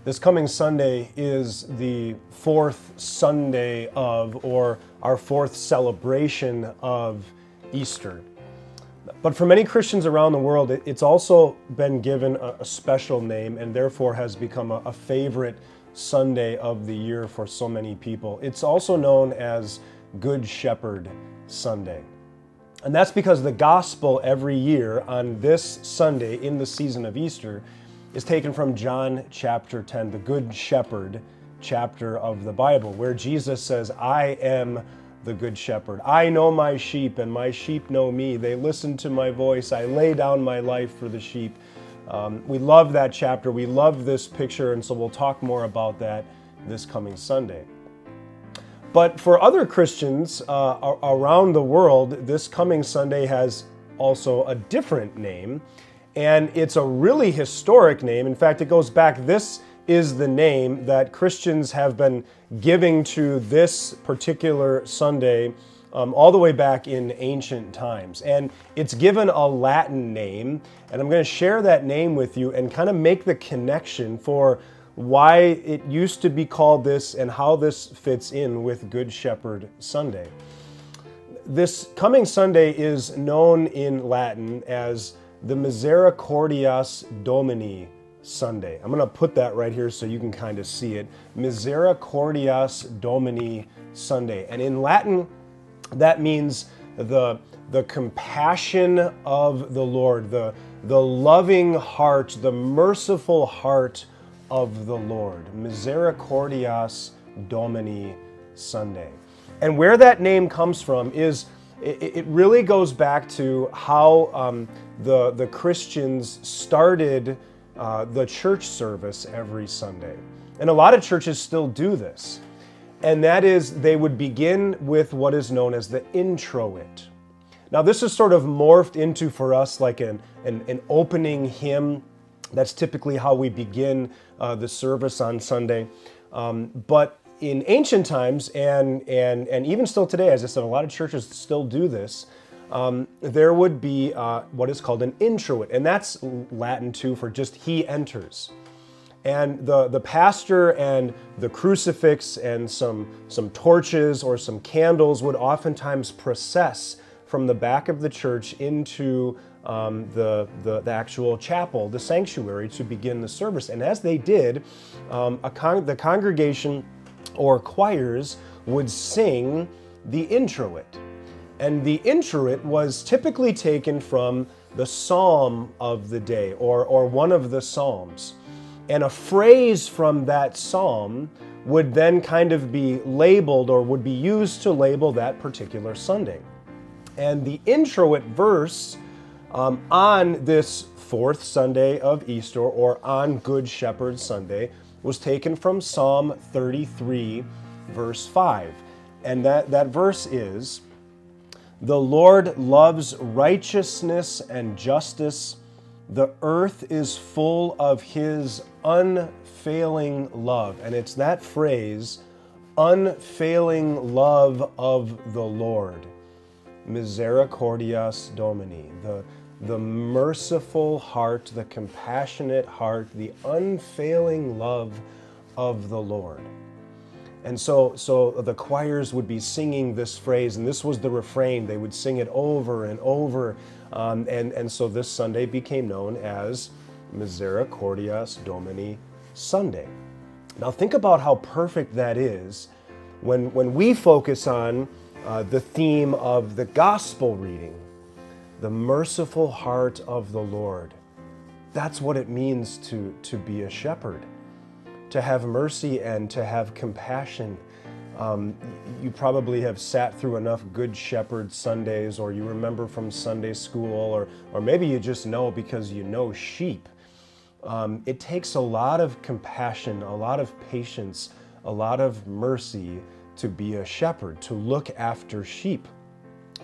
This coming Sunday is the fourth Sunday of, or our fourth celebration of Easter. But for many Christians around the world, it's also been given a special name and therefore has become a favorite Sunday of the year for so many people. It's also known as Good Shepherd Sunday. And that's because the gospel every year on this Sunday in the season of Easter is taken from John chapter 10, the Good Shepherd chapter of the Bible, where Jesus says, I am the Good Shepherd. I know my sheep and my sheep know me. They listen to my voice. I lay down my life for the sheep. We love that chapter. We love this picture, and so we'll talk more about that this coming Sunday. But for other Christians around the world, this coming Sunday has also a different name, and it's a really historic name. In fact, it goes back, this is the name that Christians have been giving to this particular Sunday all the way back in ancient times. And it's given a Latin name, and I'm going to share that name with you and kind of make the connection for why it used to be called this and how this fits in with Good Shepherd Sunday. This coming Sunday is known in Latin as the Misericordias Domini Sunday. I'm going to put that right here so you can kind of see it. Misericordias Domini Sunday. And in Latin, that means the compassion of the Lord, the loving heart, the merciful heart of the Lord. Misericordias Domini Sunday. And where that name comes from is, it really goes back to how the Christians started the church service every Sunday. And a lot of churches still do this. And that is, they would begin with what is known as the Introit. Now, this is sort of morphed into, for us, like an opening hymn. That's typically how we begin the service on Sunday. But in ancient times, and even still today, as I said, a lot of churches still do this, there would be what is called an introit, and that's Latin too for just he enters. And the pastor and the crucifix and some torches or some candles would oftentimes process from the back of the church into the actual chapel, the sanctuary, to begin the service. And as they did, the congregation or choirs would sing the introit. And the introit was typically taken from the psalm of the day or one of the psalms. And a phrase from that psalm would then kind of be labeled or would be used to label that particular Sunday. And the introit verse on this fourth Sunday of Easter, or on Good Shepherd Sunday, was taken from Psalm 33, verse 5. And that verse is, "The Lord loves righteousness and justice. The earth is full of His unfailing love." And it's that phrase, unfailing love of the Lord. Misericordias Domini, the merciful heart, the compassionate heart, the unfailing love of the Lord. And so the choirs would be singing this phrase, and this was the refrain. They would sing it over and over, and so this Sunday became known as Misericordias Domini Sunday. Now think about how perfect that is when we focus on the theme of the gospel reading, the merciful heart of the Lord. That's what it means to be a shepherd, to have mercy and to have compassion. You probably have sat through enough Good Shepherd Sundays, or you remember from Sunday school, or maybe you just know because you know sheep. It takes a lot of compassion, a lot of patience, a lot of mercy to be a shepherd, to look after sheep.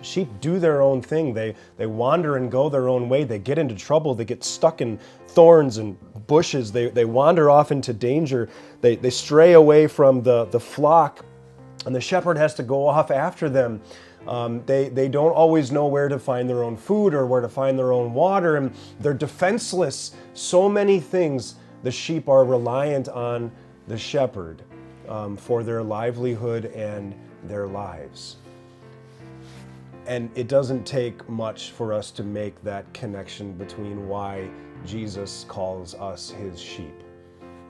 Sheep do their own thing. They wander and go their own way. They get into trouble. They get stuck in thorns and bushes. They wander off into danger. They stray away from the flock, and the shepherd has to go off after them. They don't always know where to find their own food or where to find their own water, and they're defenseless. So many things the sheep are reliant on the shepherd for their livelihood and their lives. And it doesn't take much for us to make that connection between why Jesus calls us his sheep,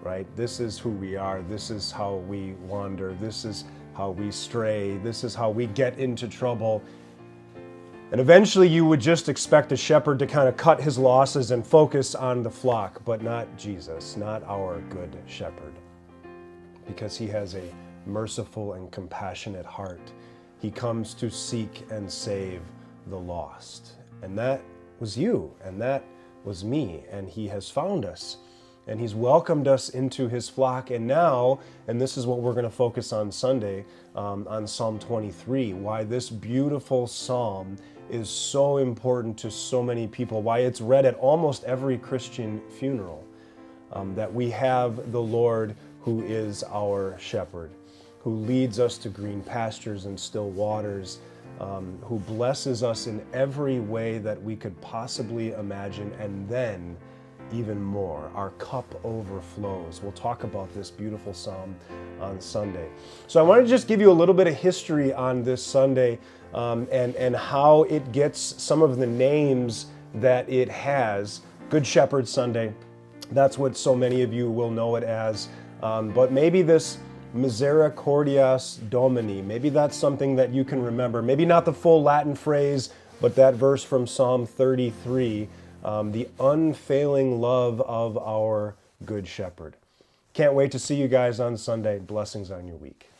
right? This is who we are. This is how we wander. This is how we stray. This is how we get into trouble. And eventually you would just expect a shepherd to kind of cut his losses and focus on the flock, but not Jesus, not our good shepherd. Because he has a merciful and compassionate heart. He comes to seek and save the lost. And that was you, and that was me, and he has found us. And he's welcomed us into his flock. And now, and this is what we're going to focus on Sunday, on Psalm 23, why this beautiful psalm is so important to so many people, why it's read at almost every Christian funeral, that we have the Lord who is our shepherd, who leads us to green pastures and still waters, who blesses us in every way that we could possibly imagine, and then even more. Our cup overflows. We'll talk about this beautiful psalm on Sunday. So I want to just give you a little bit of history on this Sunday and how it gets some of the names that it has. Good Shepherd Sunday, that's what so many of you will know it as. But maybe this Misericordias Domini, maybe that's something that you can remember. Maybe not the full Latin phrase, but that verse from Psalm 33, the unfailing love of our Good Shepherd. Can't wait to see you guys on Sunday. Blessings on your week.